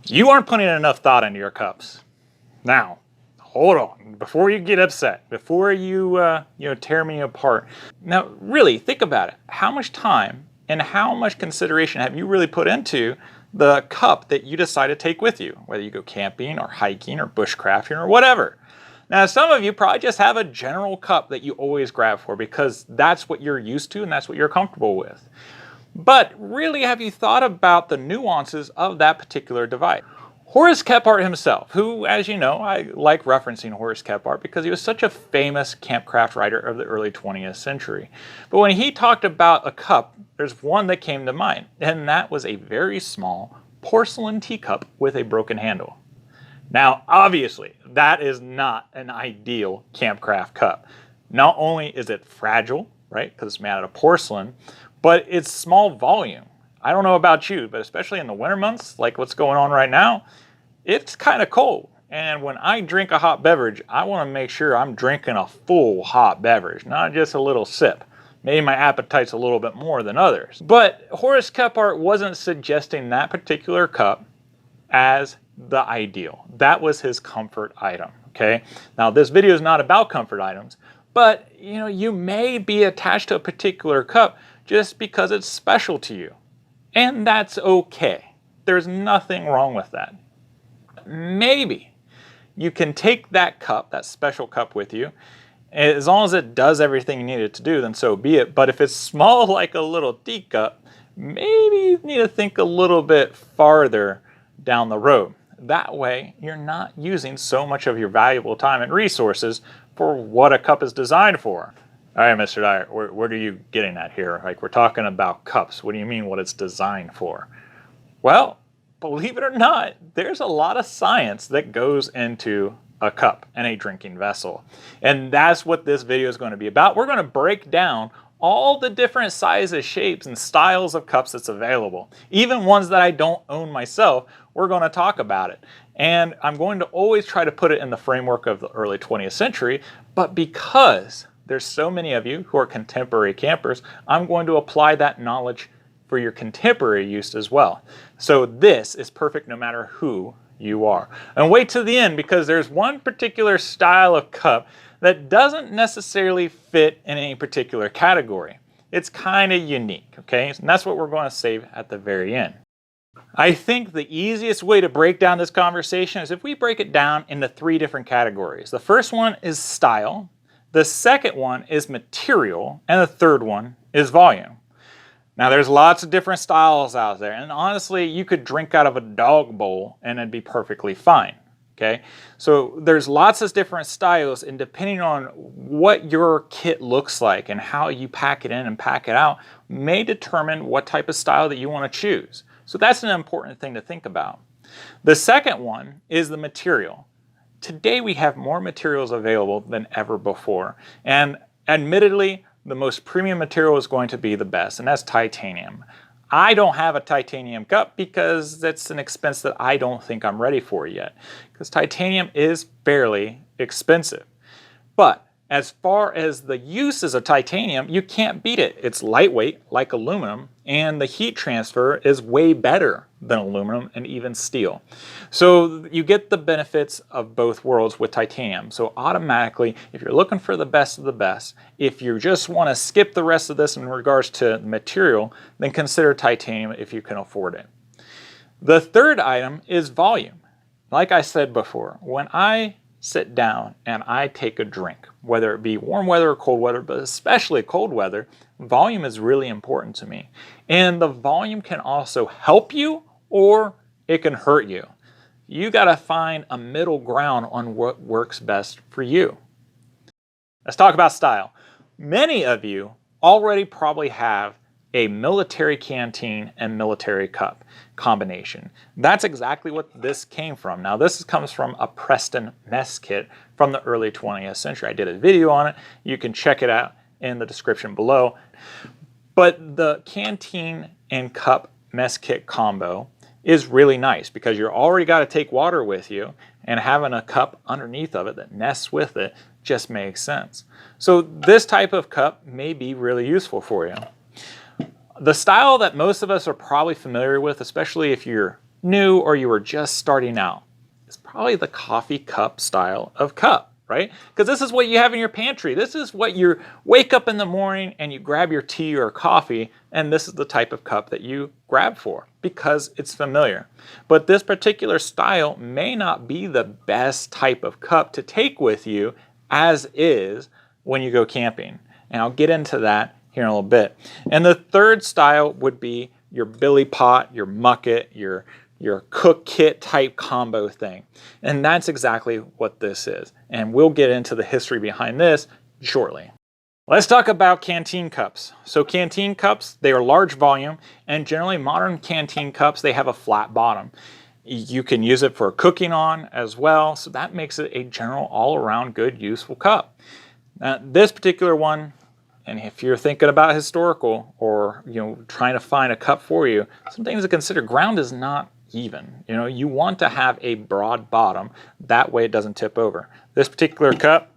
You aren't putting enough thought into your cups. Now, hold on. Before you get upset, before you tear me apart. Now, really think about it. How much time and how much consideration have you really put into the cup that you decide to take with you, whether you go camping or hiking or bushcrafting or whatever? Now, some of you probably just have a general cup that you always grab for because that's what you're used to and that's what you're comfortable with. But really, have you thought about the nuances of that particular device? Horace Kephart himself, who, as you know, I like referencing Horace Kephart because he was such a famous campcraft writer of the early 20th century. But when he talked about a cup, there's one that came to mind, and that was a very small porcelain teacup with a broken handle. Now, obviously, that is not an ideal campcraft cup. Not only is it fragile, right, because it's made out of porcelain, but it's small volume. I don't know about you, but especially in the winter months, like what's going on right now, it's kind of cold. And when I drink a hot beverage, I want to make sure I'm drinking a full hot beverage, not just a little sip. Maybe my appetite's a little bit more than others. But Horace Kephart wasn't suggesting that particular cup as the ideal. That was his comfort item, okay? Now, this video is not about comfort items, but you may be attached to a particular cup just because it's special to you. And that's okay. There's nothing wrong with that. Maybe you can take that cup, that special cup with you, as long as it does everything you need it to do, then so be it. But if it's small like a little teacup, maybe you need to think a little bit farther down the road. That way, you're not using so much of your valuable time and resources for what a cup is designed for. All right, Mr. Dyer, what are you getting at here? Like, we're talking about cups. What do you mean what it's designed for? Well, believe it or not, there's a lot of science that goes into a cup and a drinking vessel. And that's what this video is going to be about. We're going to break down all the different sizes, shapes, and styles of cups that's available. Even ones that I don't own myself, we're going to talk about it. And I'm going to always try to put it in the framework of the early 20th century, but because there's so many of you who are contemporary campers, I'm going to apply that knowledge for your contemporary use as well. So this is perfect no matter who you are. And wait to the end because there's one particular style of cup that doesn't necessarily fit in any particular category. It's kind of unique, okay? And that's what we're going to save at the very end. I think the easiest way to break down this conversation is if we break it down into 3 different categories. The first one is style. The second one is material, and the third one is volume. Now, there's lots of different styles out there, and honestly, you could drink out of a dog bowl and it'd be perfectly fine, okay? So there's lots of different styles, and depending on what your kit looks like and how you pack it in and pack it out may determine what type of style that you want to choose. So that's an important thing to think about. The second one is the material. Today we have more materials available than ever before, and admittedly the most premium material is going to be the best, and that's titanium. I don't have a titanium cup because that's an expense that I don't think I'm ready for yet, because titanium is fairly expensive. But as far as the uses of titanium, you can't beat it. It's lightweight like aluminum, and the heat transfer is way better than aluminum and even steel. So you get the benefits of both worlds with titanium. So automatically, if you're looking for the best of the best, if you just want to skip the rest of this in regards to material, then consider titanium if you can afford it. The third item is volume. Like I said before, when I sit down and I take a drink, whether it be warm weather or cold weather, but especially cold weather, volume is really important to me. And the volume can also help you or it can hurt you. You got to find a middle ground on what works best for you. Let's talk about style. Many of you already probably have a military canteen and military cup combination. That's exactly what this came from. Now this comes from a Preston mess kit from the early 20th century. I did a video on it. You can check it out in the description below. But the canteen and cup mess kit combo is really nice because you're already got to take water with you, and having a cup underneath of it that nests with it just makes sense. So this type of cup may be really useful for you. The style that most of us are probably familiar with, especially if you're new or you were just starting out, it's probably the coffee cup style of cup, right? Because this is what you have in your pantry. This is what you wake up in the morning and you grab your tea or coffee, and this is the type of cup that you grab for because it's familiar. But this particular style may not be the best type of cup to take with you as is when you go camping. And I'll get into that here in a little bit. And the third style would be your billy pot, your mucket, your cook kit type combo thing. And that's exactly what this is. And we'll get into the history behind this shortly. Let's talk about canteen cups. So canteen cups, they are large volume, and generally modern canteen cups, they have a flat bottom. You can use it for cooking on as well, so that makes it a general all-around good, useful cup. This particular one, and if you're thinking about historical or trying to find a cup for you, some things to consider. Ground is not even. You want to have a broad bottom, that way it doesn't tip over. This particular cup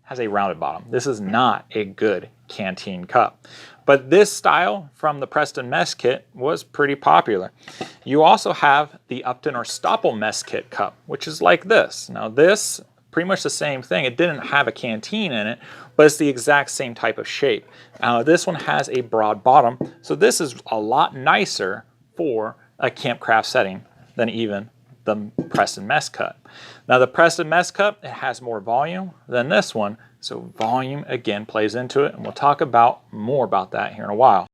has a rounded bottom. This is not a good canteen cup. But this style from the Preston Mess Kit was pretty popular. You also have the Upton or Stopple Mess Kit cup, which is like this. Now this, pretty much the same thing. It didn't have a canteen in it, but it's the exact same type of shape. This one has a broad bottom, so this is a lot nicer for a campcraft setting than even the Preston Mess Cup. Now the Preston Mess Cup, it has more volume than this one, so volume again plays into it, and we'll talk more about that here in a while.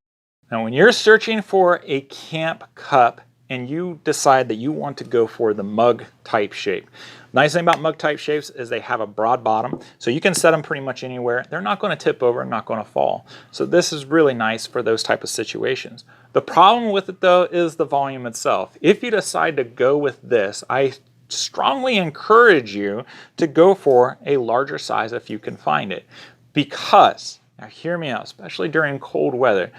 Now when you're searching for a camp cup and you decide that you want to go for the mug type shape, nice thing about mug type shapes is they have a broad bottom, so you can set them pretty much anywhere. They're not going to tip over, not going to fall. So this is really nice for those type of situations. The problem with it though is the volume itself. If you decide to go with this, I strongly encourage you to go for a larger size if you can find it. Because, now hear me out, especially during cold weather,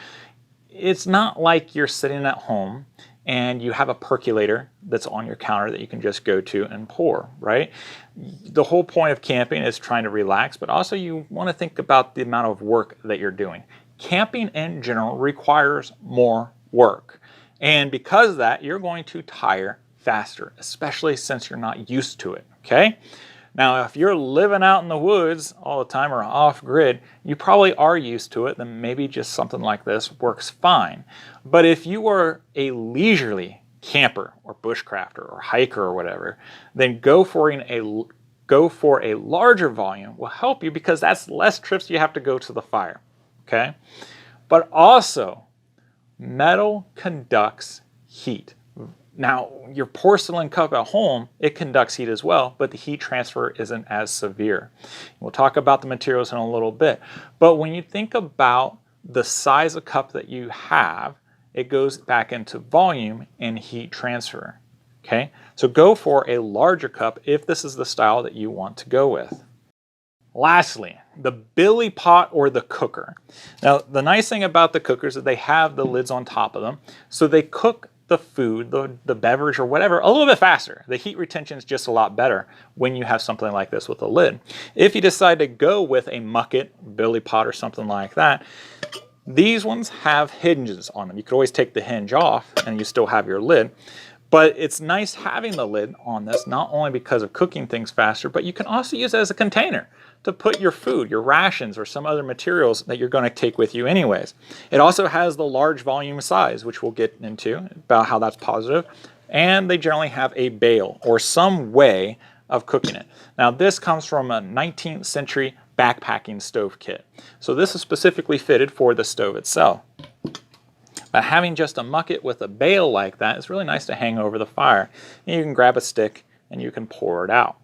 it's not like you're sitting at home and you have a percolator that's on your counter that you can just go to and pour, right? The whole point of camping is trying to relax, but also you want to think about the amount of work that you're doing. Camping in general requires more work. And because of that, you're going to tire faster, especially since you're not used to it, okay? Now, if you're living out in the woods all the time or off grid, you probably are used to it, then maybe just something like this works fine. But if you are a leisurely camper or bushcrafter or hiker or whatever, then go for a larger volume will help you because that's less trips you have to go to the fire, okay? But also, metal conducts heat. Now, your porcelain cup at home, it conducts heat as well, but the heat transfer isn't as severe. We'll talk about the materials in a little bit. But when you think about the size of cup that you have, it goes back into volume and heat transfer. Okay? So go for a larger cup if this is the style that you want to go with. Lastly, the billy pot or the cooker. Now, the nice thing about the cookers is they have the lids on top of them, so they cook the food, the beverage or whatever, a little bit faster. The heat retention is just a lot better when you have something like this with a lid. If you decide to go with a mucket, billy pot or something like that, these ones have hinges on them. You could always take the hinge off and you still have your lid. But it's nice having the lid on this, not only because of cooking things faster, but you can also use it as a container to put your food, your rations, or some other materials that you're going to take with you anyways. It also has the large volume size, which we'll get into about how that's positive. And they generally have a bail or some way of cooking it. Now this comes from a 19th century backpacking stove kit. So this is specifically fitted for the stove itself. But having just a mucket with a bail like that is really nice to hang over the fire. And you can grab a stick and you can pour it out.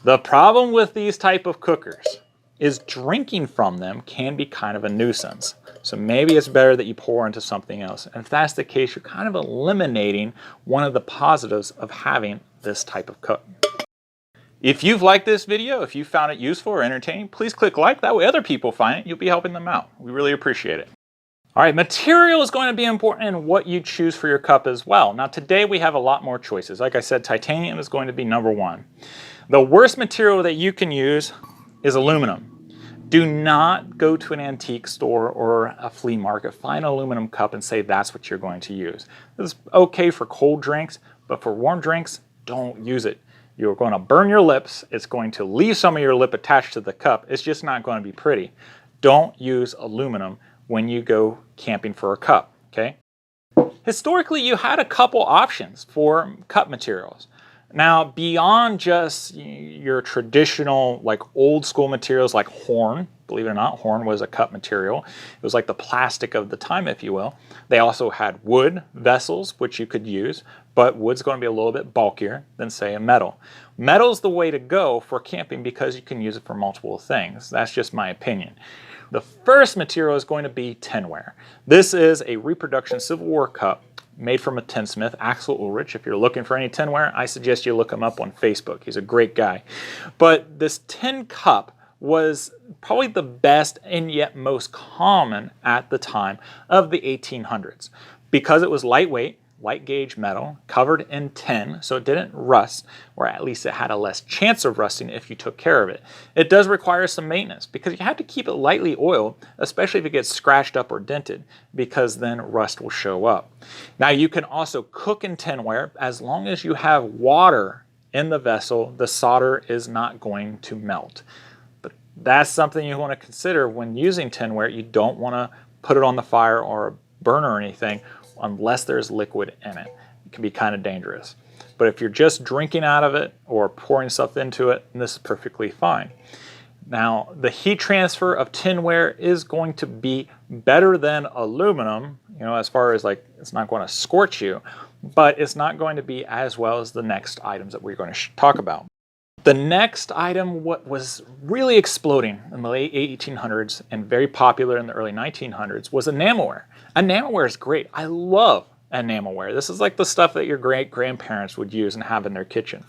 The problem with these type of cookers is drinking from them can be kind of a nuisance. So maybe it's better that you pour into something else. And if that's the case, you're kind of eliminating one of the positives of having this type of cook. If you've liked this video, if you found it useful or entertaining, please click like. That way other people find it. You'll be helping them out. We really appreciate it. All right, material is going to be important in what you choose for your cup as well. Now today we have a lot more choices. Like I said, titanium is going to be #1. The worst material that you can use is aluminum. Do not go to an antique store or a flea market, find an aluminum cup and say that's what you're going to use. This is okay for cold drinks, but for warm drinks, don't use it. You're going to burn your lips. It's going to leave some of your lip attached to the cup. It's just not going to be pretty. Don't use aluminum when you go camping for a cup, okay? Historically, you had a couple options for cup materials. Now, beyond just your traditional, like old school materials like horn, believe it or not, horn was a cup material. It was like the plastic of the time, if you will. They also had wood vessels, which you could use, but wood's going to be a little bit bulkier than, say, a metal. Metal's the way to go for camping because you can use it for multiple things. That's just my opinion. The first material is going to be tinware. This is a reproduction Civil War cup made from a tinsmith, Axel Ulrich. If you're looking for any tinware, I suggest you look him up on Facebook. He's a great guy. But this tin cup was probably the best and yet most common at the time of the 1800s. Because it was lightweight, light gauge metal, covered in tin, so it didn't rust, or at least it had a less chance of rusting if you took care of it. It does require some maintenance because you have to keep it lightly oiled, especially if it gets scratched up or dented, because then rust will show up. Now you can also cook in tinware. As long as you have water in the vessel, the solder is not going to melt. But that's something you want to consider when using tinware. You don't want to put it on the fire or burn or anything unless there's liquid in it. It can be kind of dangerous. But if you're just drinking out of it or pouring stuff into it, this is perfectly fine. Now, the heat transfer of tinware is going to be better than aluminum, as far as like it's not going to scorch you, but it's not going to be as well as the next items that we're going to talk about. The next item, what was really exploding in the late 1800s and very popular in the early 1900s, was enamelware. Enamelware is great. I love enamelware. This is like the stuff that your great-grandparents would use and have in their kitchen.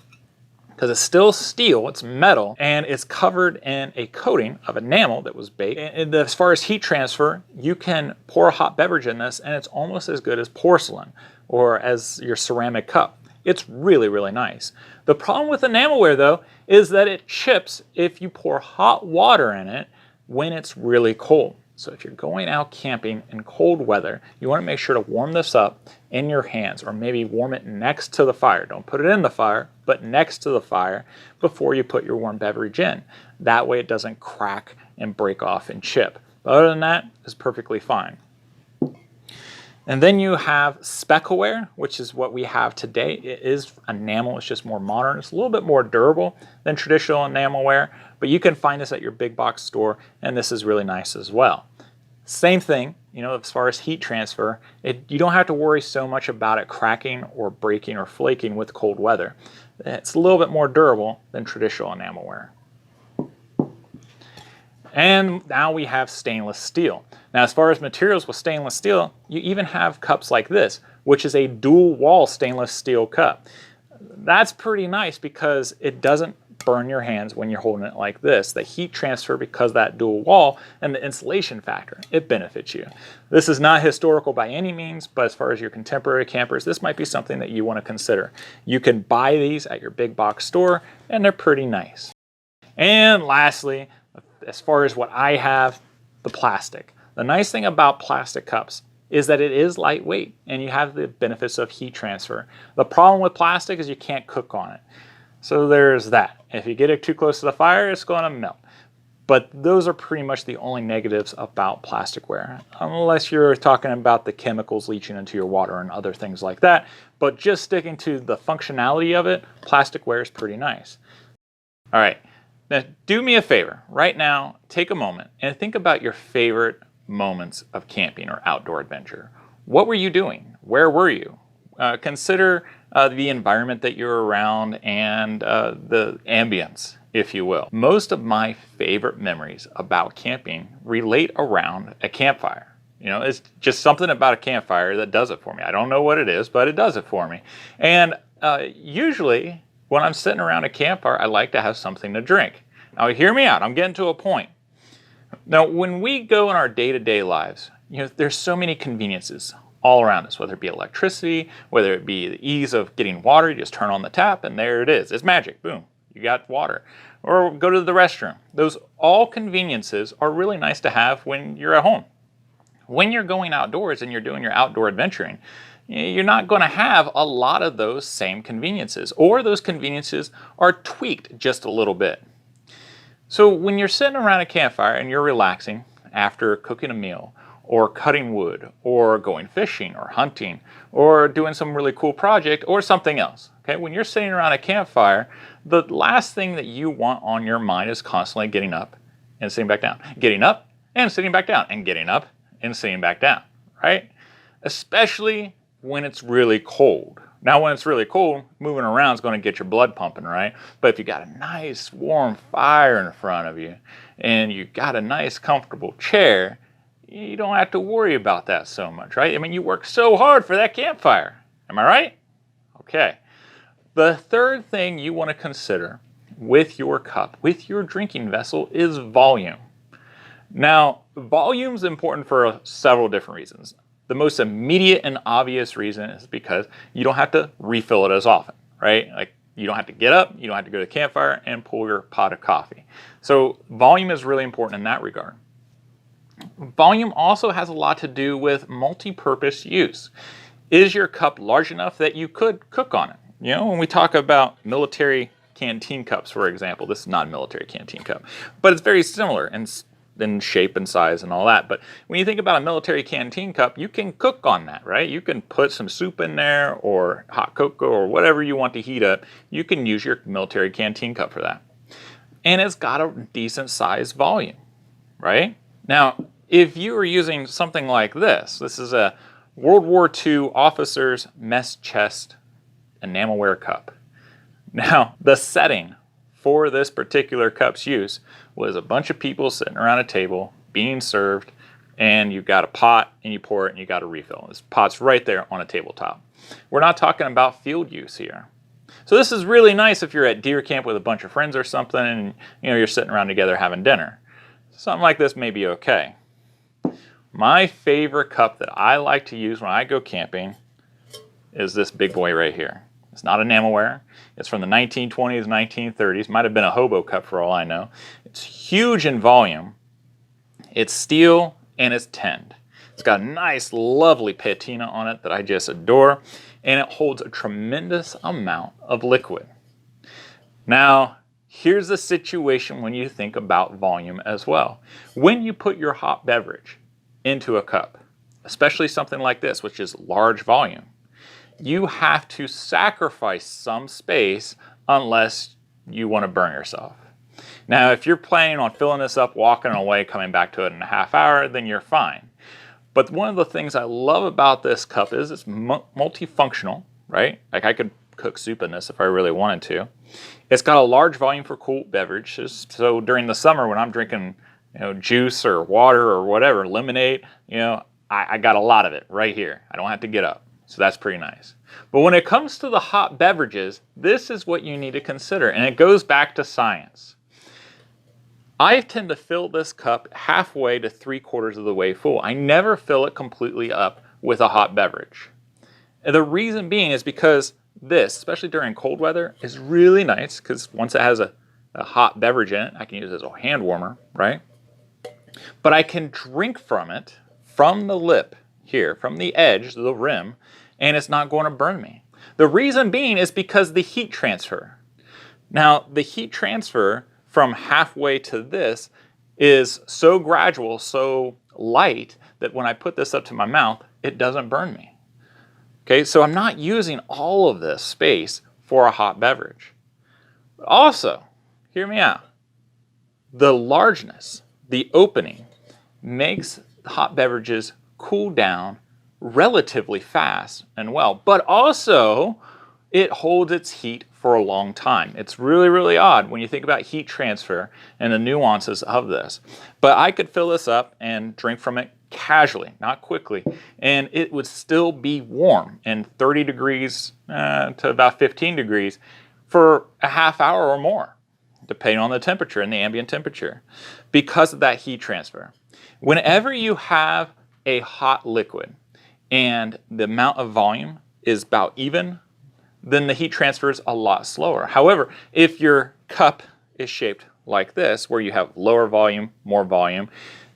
Because it's still steel, it's metal, and it's covered in a coating of enamel that was baked. And as far as heat transfer, you can pour a hot beverage in this and it's almost as good as porcelain or as your ceramic cup. It's really, really nice. The problem with enamelware, though, is that it chips if you pour hot water in it when it's really cold. So if you're going out camping in cold weather, you want to make sure to warm this up in your hands, or maybe warm it next to the fire. Don't put it in the fire, but next to the fire before you put your warm beverage in. That way it doesn't crack and break off and chip. But other than that, it's perfectly fine. And then you have speckleware, which is what we have today. It is enamel, it's just more modern. It's a little bit more durable than traditional enamelware, but you can find this at your big box store, and this is really nice as well. Same thing, as far as heat transfer, you don't have to worry so much about it cracking or breaking or flaking with cold weather. It's a little bit more durable than traditional enamelware. And now we have stainless steel. Now, as far as materials with stainless steel, you even have cups like this, which is a dual wall stainless steel cup. That's pretty nice because it doesn't burn your hands when you're holding it like this. The heat transfer, because of that dual wall and the insulation factor, it benefits you. This is not historical by any means, but as far as your contemporary campers, this might be something that you want to consider. You can buy these at your big box store, and they're pretty nice. And lastly, as far as what I have, the plastic. The nice thing about plastic cups is that it is lightweight and you have the benefits of heat transfer. The problem with plastic is you can't cook on it. So there's that. If you get it too close to the fire, it's going to melt. But those are pretty much the only negatives about plasticware, unless you're talking about the chemicals leaching into your water and other things like that. But just sticking to the functionality of it, plasticware is pretty nice. All right. Now, do me a favor. Right now, take a moment and think about your favorite moments of camping or outdoor adventure. What were you doing? Where were you? Consider the environment that you're around and the ambience, if you will. Most of my favorite memories about camping relate around a campfire. It's just something about a campfire that does it for me. I don't know what it is, but it does it for me. And usually, when I'm sitting around a campfire, I like to have something to drink. Now, hear me out. I'm getting to a point. Now, when we go in our day-to-day lives, there's so many conveniences all around us, whether it be electricity, whether it be the ease of getting water. You just turn on the tap, and there it is. It's magic. Boom. You got water. or go to the restroom. Those all conveniences are really nice to have when you're at home. When you're going outdoors and you're doing your outdoor adventuring, you're not going to have a lot of those same conveniences, or those conveniences are tweaked just a little bit. So when you're sitting around a campfire and you're relaxing after cooking a meal, or cutting wood, or going fishing, or hunting, or doing some really cool project, or something else, okay? When you're sitting around a campfire, the last thing that you want on your mind is constantly getting up and sitting back down, getting up and sitting back down, and getting up and sitting back down, right? Especially when it's really cold. Now, when it's really cold, moving around is going to get your blood pumping, right? But if you got a nice warm fire in front of you, and you got a nice comfortable chair, you don't have to worry about that so much, right? I mean, you work so hard for that campfire. Am I right? Okay. The third thing you want to consider with your cup, with your drinking vessel, is volume. Now, volume is important for several different reasons. The most immediate and obvious reason is because you don't have to refill it as often, right? Like, you don't have to get up, you don't have to go to the campfire and pull your pot of coffee. So volume is really important in that regard. Volume also has a lot to do with multi-purpose use. Is your cup large enough that you could cook on it? You know, when we talk about military canteen cups, for example, this is not a military canteen cup, but it's very similar in shape and size and all that. But when you think about a military canteen cup, you can cook on that, right? You can put some soup in there, or hot cocoa, or whatever you want to heat up. You can use your military canteen cup for that. And it's got a decent size volume, right? Now, if you are using something like this is a World War II officer's mess chest enamelware cup. Now, the setting for this particular cup's use was a bunch of people sitting around a table being served, and you've got a pot and you pour it and you got a refill. This pot's right there on a tabletop. We're not talking about field use here. So this is really nice if you're at deer camp with a bunch of friends or something, and you're sitting around together having dinner. Something like this may be okay. My favorite cup that I like to use when I go camping is this big boy right here. It's not enamelware. It's from the 1920s, 1930s. Might have been a hobo cup for all I know. It's huge in volume. It's steel and it's tinned. It's got a nice, lovely patina on it that I just adore, and it holds a tremendous amount of liquid. Now, here's the situation when you think about volume as well. When you put your hot beverage into a cup, especially something like this, which is large volume, you have to sacrifice some space unless you want to burn yourself. Now, if you're planning on filling this up, walking away, coming back to it in a half hour, then you're fine. But one of the things I love about this cup is it's multifunctional, right? Like, I could cook soup in this if I really wanted to. It's got a large volume for cool beverages. So during the summer when I'm drinking, juice or water or whatever, lemonade, I got a lot of it right here. I don't have to get up. So that's pretty nice. But when it comes to the hot beverages, this is what you need to consider. And it goes back to science. I tend to fill this cup halfway to 3/4 of the way full. I never fill it completely up with a hot beverage. And the reason being is because this, especially during cold weather, is really nice, because once it has a hot beverage in it, I can use it as a hand warmer, right? But I can drink from it, from the lip here, from the edge, the rim, and it's not going to burn me. The reason being is because the heat transfer. Now, the heat transfer from halfway to this is so gradual, so light, that when I put this up to my mouth, it doesn't burn me. Okay, so I'm not using all of this space for a hot beverage. But also, hear me out. The largeness, the opening, makes hot beverages cool down relatively fast and well, but also it holds its heat for a long time. It's really, really odd when you think about heat transfer and the nuances of this. But I could fill this up and drink from it casually, not quickly, and it would still be warm in 30 degrees to about 15 degrees for a half hour or more, depending on the temperature and the ambient temperature, because of that heat transfer. Whenever you have a hot liquid and the amount of volume is about even, then the heat transfer is a lot slower. However, if your cup is shaped like this, where you have lower volume, more volume.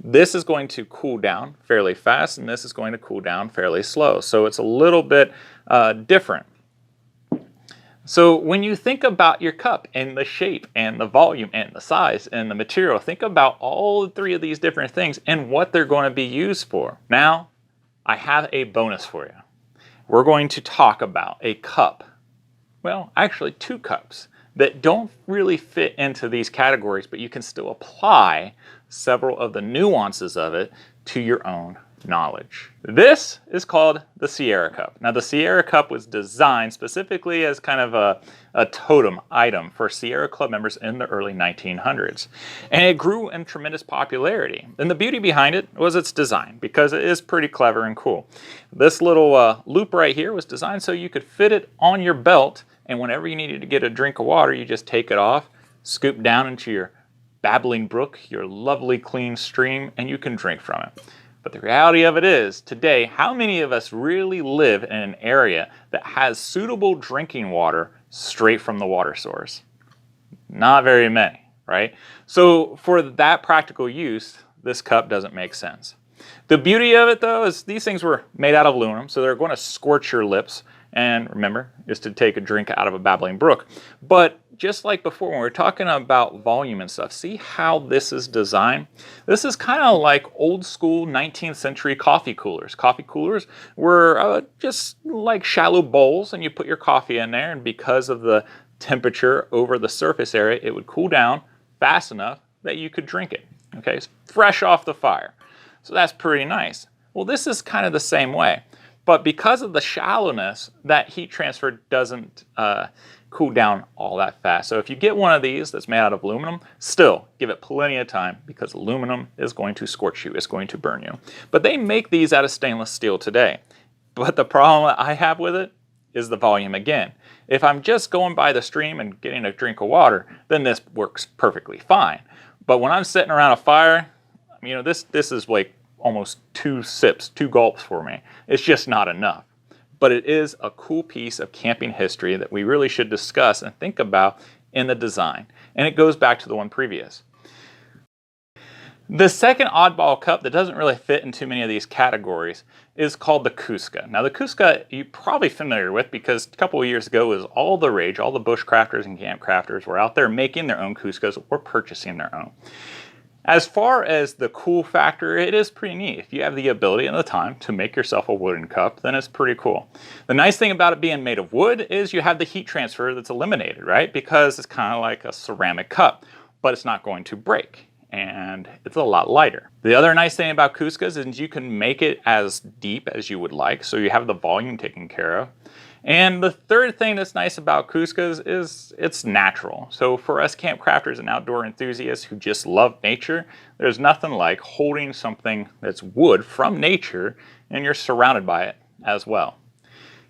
This is going to cool down fairly fast, and this is going to cool down fairly slow. So it's a little bit different. So when you think about your cup and the shape and the volume and the size and the material, think about all three of these different things and what they're going to be used for. Now, I have a bonus for you. We're going to talk about a cup, well, actually 2 cups, that don't really fit into these categories, but you can still apply several of the nuances of it to your own knowledge. This is called the Sierra Cup. Now, the Sierra Cup was designed specifically as kind of a totem item for Sierra Club members in the early 1900s. And it grew in tremendous popularity. And the beauty behind it was its design, because it is pretty clever and cool. This little loop right here was designed so you could fit it on your belt, and whenever you needed to get a drink of water, you just take it off, scoop down into your babbling brook, your lovely clean stream, and you can drink from it. But the reality of it is, today, how many of us really live in an area that has suitable drinking water straight from the water source? Not very many, right? So for that practical use, this cup doesn't make sense. The beauty of it, though, is these things were made out of aluminum, so they're going to scorch your lips. And remember, is to take a drink out of a babbling brook. But just like before, when we're talking about volume and stuff, see how this is designed? This is kind of like old school 19th century coffee coolers. Coffee coolers were just like shallow bowls, and you put your coffee in there, and because of the temperature over the surface area, it would cool down fast enough that you could drink it. Okay, it's fresh off the fire. So that's pretty nice. Well, this is kind of the same way. But because of the shallowness, that heat transfer doesn't cool down all that fast. So if you get one of these that's made out of aluminum, still give it plenty of time, because aluminum is going to scorch you, it's going to burn you. But they make these out of stainless steel today. But the problem I have with it is the volume again. If I'm just going by the stream and getting a drink of water, then this works perfectly fine. But when I'm sitting around a fire, you know, this is like almost 2 sips, 2 gulps for me. It's just not enough. But it is a cool piece of camping history that we really should discuss and think about in the design. And it goes back to the one previous. The second oddball cup that doesn't really fit in too many of these categories is called the Cusco. Now, the Cusco you're probably familiar with, because a couple of years ago was all the rage. All the bushcrafters and camp crafters were out there making their own Cuscos or purchasing their own. As far as the cool factor, it is pretty neat. If you have the ability and the time to make yourself a wooden cup, then it's pretty cool. The nice thing about it being made of wood is you have the heat transfer that's eliminated, right? Because it's kind of like a ceramic cup, but it's not going to break, and it's a lot lighter. The other nice thing about Cuscos is you can make it as deep as you would like, so you have the volume taken care of. And the third thing that's nice about Cuscos is it's natural. So for us camp crafters and outdoor enthusiasts who just love nature, there's nothing like holding something that's wood from nature and you're surrounded by it as well.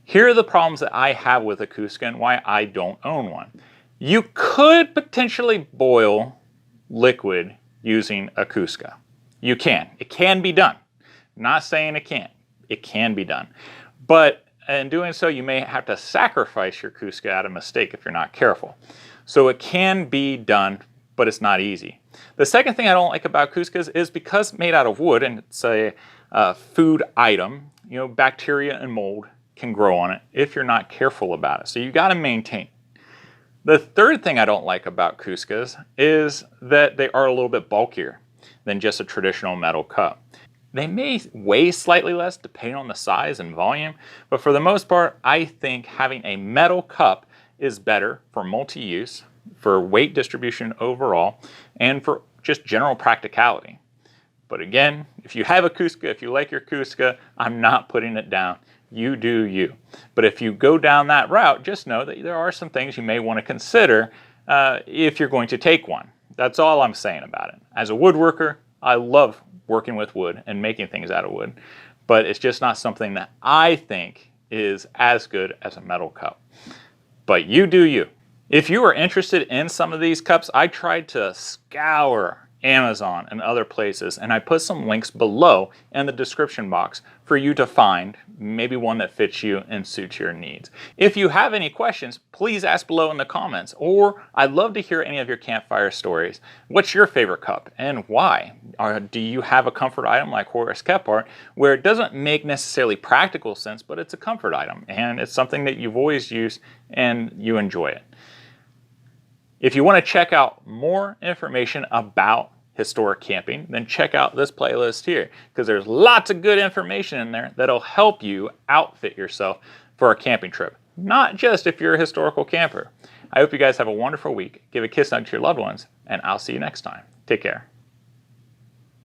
Here are the problems that I have with a Cusco and why I don't own one. You could potentially boil liquid using a Cusco. You can. It can be done. I'm not saying it can't. It can be done. But in doing so, you may have to sacrifice your Cusco out of mistake if you're not careful. So it can be done, but it's not easy. The second thing I don't like about Cuscos is because made out of wood and it's a food item, you know, bacteria and mold can grow on it if you're not careful about it. So you got to maintain. The third thing I don't like about Cuscos is that they are a little bit bulkier than just a traditional metal cup. They may weigh slightly less depending on the size and volume, but for the most part, I think having a metal cup is better for multi-use, for weight distribution overall, and for just general practicality. But again, if you have a Cusco, if you like your Cusco, I'm not putting it down. You do you. But if you go down that route, just know that there are some things you may want to consider if you're going to take one. That's all I'm saying about it. As a woodworker, I love working with wood and making things out of wood, but it's just not something that I think is as good as a metal cup. But you do you. If you are interested in some of these cups, I tried to scour Amazon, and other places, and I put some links below in the description box for you to find maybe one that fits you and suits your needs. If you have any questions, please ask below in the comments, or I'd love to hear any of your campfire stories. What's your favorite cup and why? Or do you have a comfort item like Horace Kephart where it doesn't make necessarily practical sense, but it's a comfort item and it's something that you've always used and you enjoy it? If you want to check out more information about historic camping, then check out this playlist here, because there's lots of good information in there that'll help you outfit yourself for a camping trip, not just if you're a historical camper. I hope you guys have a wonderful week. Give a kiss out to your loved ones, and I'll see you next time. Take care.